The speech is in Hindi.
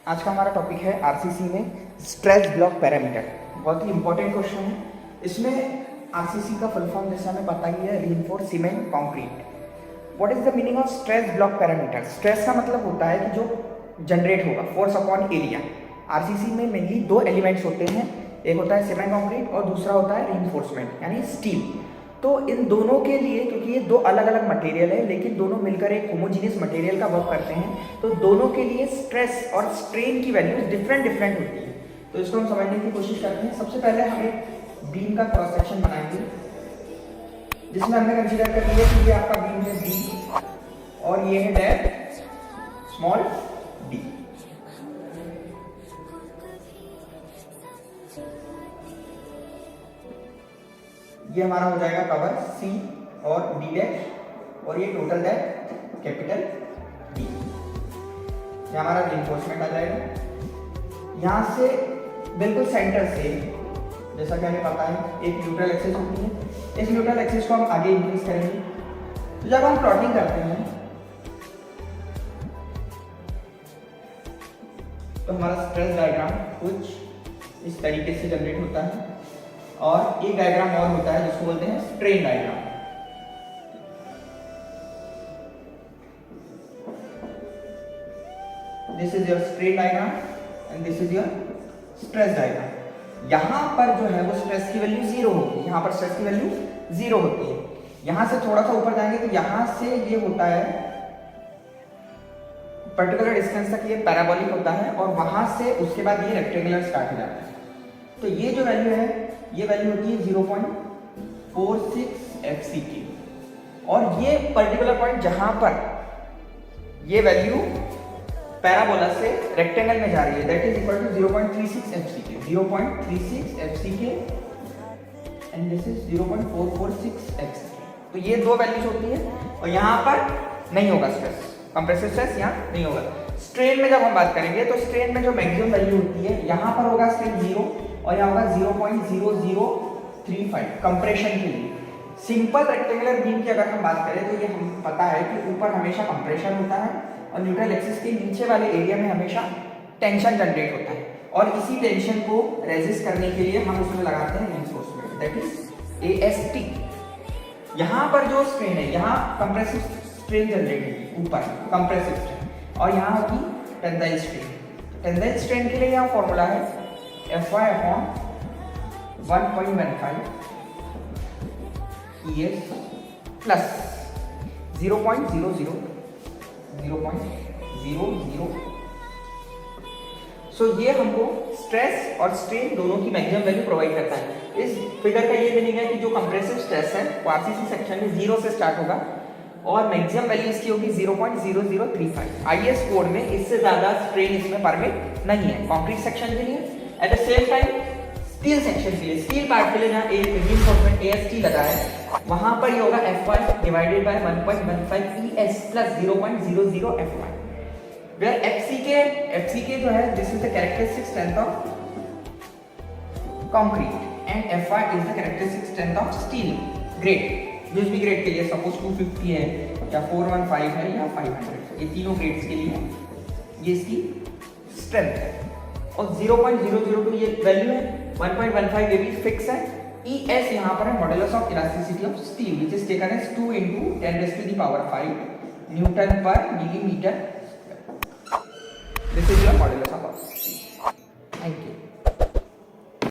आज का हमारा टॉपिक है आरसीसी में स्ट्रेस ब्लॉक पैरामीटर। बहुत ही इंपॉर्टेंट क्वेश्चन है। इसमें आरसीसी का फुल फॉर्म जैसे हमें पता ही है, reinforced cement concrete. What is the meaning of stress block parameter? Stress का मतलब होता है कि जो जनरेट होगा फोर्स अपॉन एरिया। आरसीसी में मेनली दो एलिमेंट्स होते हैं, एक होता है सीमेंट कंक्रीट और दूसरा होता है रीइंफोर्समेंट यानी स्टील। तो इन दोनों के लिए, क्योंकि ये दो अलग अलग मटेरियल है लेकिन दोनों मिलकर एक होमोजीनियस मटेरियल का वर्क करते हैं, तो दोनों के लिए स्ट्रेस और स्ट्रेन की वैल्यूज डिफरेंट डिफरेंट होती है। तो इसको हम समझने की कोशिश करते हैं। सबसे पहले हम एक बीम का क्रॉस सेक्शन बनाएंगे जिसमें हमने कंसीडर कर लिया कि ये आपका बीम है बी और ये है डेप्थ स्मॉल डी। ये हमारा हो जाएगा कवर सी और डी डैश और ये टोटल डेप्थ कैपिटल डी। ये हमारा रीइंफोर्समेंट आ जाएगा। यहाँ से बिल्कुल सेंटर से, जैसा कि हमें पता है, एक न्यूट्रल एक्सिस होती है। इस न्यूट्रल एक्सिस को हम आगे इंक्रीज करेंगे। तो जब हम प्लॉटिंग करते हैं तो हमारा स्ट्रेस डायग्राम कुछ इस तरीके से जनरेट होता है और एक डायग्राम और होता है जिसको बोलते हैं strain diagram. This is your strain diagram and this is your stress diagram. यहां पर जो है वो स्ट्रेस की वैल्यू जीरो होगी, यहां पर स्ट्रेस की वैल्यू जीरो होती है। यहां से थोड़ा सा ऊपर जाएंगे तो यहां से ये होता है पर्टिकुलर डिस्टेंस तक ये पैराबोलिक होता है और वहां से उसके बाद ये रेक्टेंगुलर स्टार्ट हो जाता है। तो ये जो वैल्यू है ये वैल्यू होती है 0.46 FCK और ये पर्टिकुलर पॉइंट जहां पर ये वैल्यू पैराबोला से रेक्टेंगल में जा रही है, that is equal to 0.36 FCK, 0.36 FCK and this is 0.446 FCK। तो ये दो वैल्यूज होती है और यहाँ पर नहीं होगा स्ट्रेस, कंप्रेसिव स्ट्रेस यहाँ नहीं होगा। स्ट्रेन में जब हम बात करेंगे तो स्ट्रेन में जो मैक्सिमम वैल्यू होती है यहाँ पर होगा स्ट्रेन 0 और यहाँ होगा 0.0035 कंप्रेशन के लिए। सिंपल रेक्टेंगुलर बीम की अगर हम बात करें तो ये हम पता है कि ऊपर हमेशा कंप्रेशन होता है और न्यूट्रल एक्सिस के नीचे वाले एरिया में हमेशा टेंशन जनरेट होता है और इसी टेंशन को रेजिस्ट करने के लिए हम उसमें लगाते हैं रीइंफोर्समेंट, दैट इज AST। यहाँ पर जो स्ट्रेन है, यहाँ कंप्रेसिव स्ट्रेन जनरेट होगी ऊपर कंप्रेसिव स्ट्रेन और यहाँ होगी टेंसाइल स्ट्रेन। टेंसाइल स्ट्रेन के लिए यहाँ फॉर्मूला है Fy upon 1.15 ES plus 0.00 सो ये हमको स्ट्रेस और स्ट्रेन दोनों की मैक्सिमम वैल्यू प्रोवाइड करता है। इस फिगर का ये मीनिंग है कि जो कंप्रेसिव स्ट्रेस है वो आरसीसी सेक्शन में 0 से स्टार्ट होगा और मैक्सिमम वैल्यू इसकी होगी 0.0035। आईएस कोड में इससे ज्यादा स्ट्रेन इसमें परमिट नहीं है कंक्रीट सेक्शन के लिए। At the same time steel section के लिए, स्टील पार्ट के लिए जहाँ रीइंफोर्समेंट AST लगा है वहां पर ये होगा Fy divided by 1.15 ES plus 0.00 Fy, where FCK जो है this is the characteristic strength of concrete and Fy is the characteristic strength of steel grade. जिस भी ग्रेड के लिए, सपोज 250 है या 415 है या 500, ये तीनों ग्रेड्स के लिए ये इसकी स्ट्रेंथ है। और 0.002 ये वैल्यू है, 1.15 ये भी फिक्स है। ES यहाँ पर है modulus of elasticity of steel which is taken as 2 × 10⁵ newton per millimetre